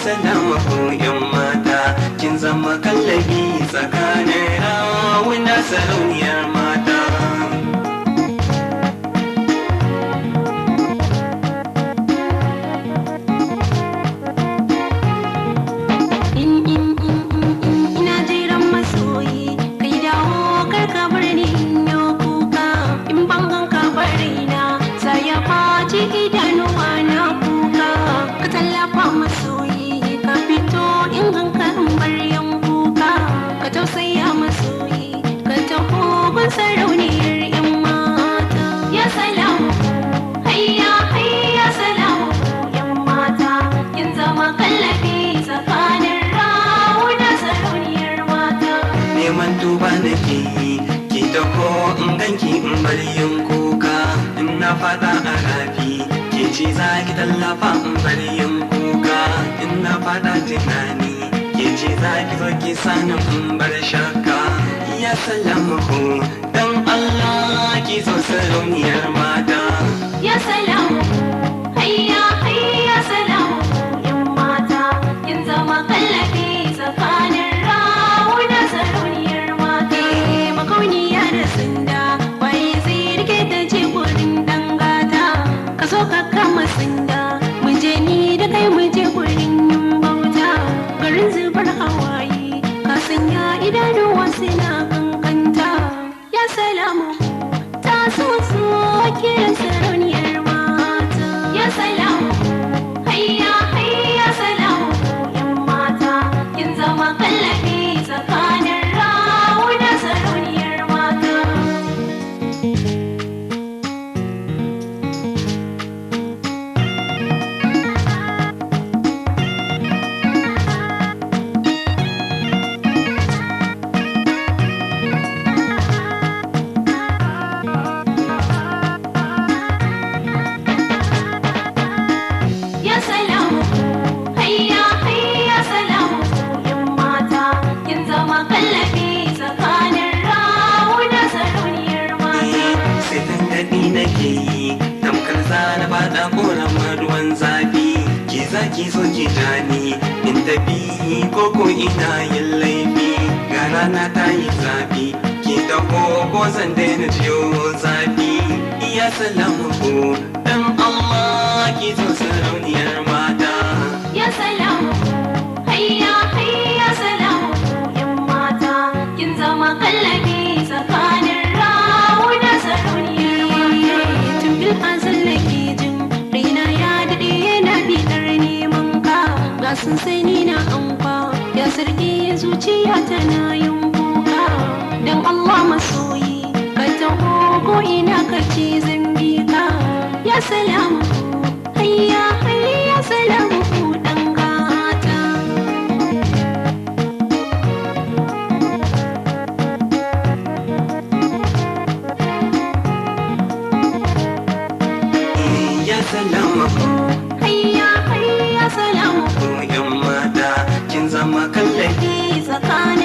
salama ku yan mata, kin zama kallabi tsakanin rawuna sarauniyar mata. Ina jiran masoyi, kai dawo kar ka bar ni in yi kuka. In bangan ka bari na, sai ya faci idanuwa na kuka. Ka tallafa masoyi, ka fito in ganka in bar yan kuka. Ka tausaya masoyi, ka taho gun sarauniyar yan mata. Ya salamu, hayya hayya salamu yan mata, kin zama kallabi tsakanin rawuna sarauniyar mata. Neman tuba nake yi, ki taho in ganki in bar yin kuka. In na fada a rafi, ke ce za ki tallafa in bar yin kuka. In na fada tunani, ke ce za ki zo ki sani in bar shakka. Ya salamu ku, dan Allah ki zo sarauniyar mata. Ya salamu, hayya hayya salamu yan mata, kin zama kallabi tsakanin rawuna sarauniyar mata. Makauniya da sanda, waye zai rike ta je gurin dangata. Ka zo ka kama sanda, mu je ni da kai mu je gurin yin bauta. Garin zubar hawaye, ka sanya idanuwa suna kankanta. Ya salamu, ta so kiran sarauniyar mata. Ya salamu, hayya hayya salamu yan mata, kin zama kallabi tsakanin rawuna sarauniyar mata. Ya salamu, hayya hayya salamu yan mata, kin zama kallabi tsakanin rawuna sarauniyar mata. Sai tangaɗi nake yi, tamkar zana bada ƙoramar ruwan zafi. Ki za ki so ki jani, in tafi koko ina yin laifi. Ga rana ta yi zafi, ki taho ko zan daina jiyo zafi. Ya salamu ku, dan Allah ki zo sarauniyar mata. Ya salamu, hayya hayya salamu yan mata, kin zama kallabi tsakanin rawuna sarauniyar mata. Tun bil azal nake jin raina ya daɗe yana bidar neman ka. Ga sun sai ni na anka, ya sarki zuciya tana yin kuka. Dan Allah masoyi, ka taho ko ina ka ce zan bi ka. Ya salamu, hayya hayya salamu dan gata. Ya salamu ku, Hayya hayya salamu yan mata, kin zama kallabi tsakanin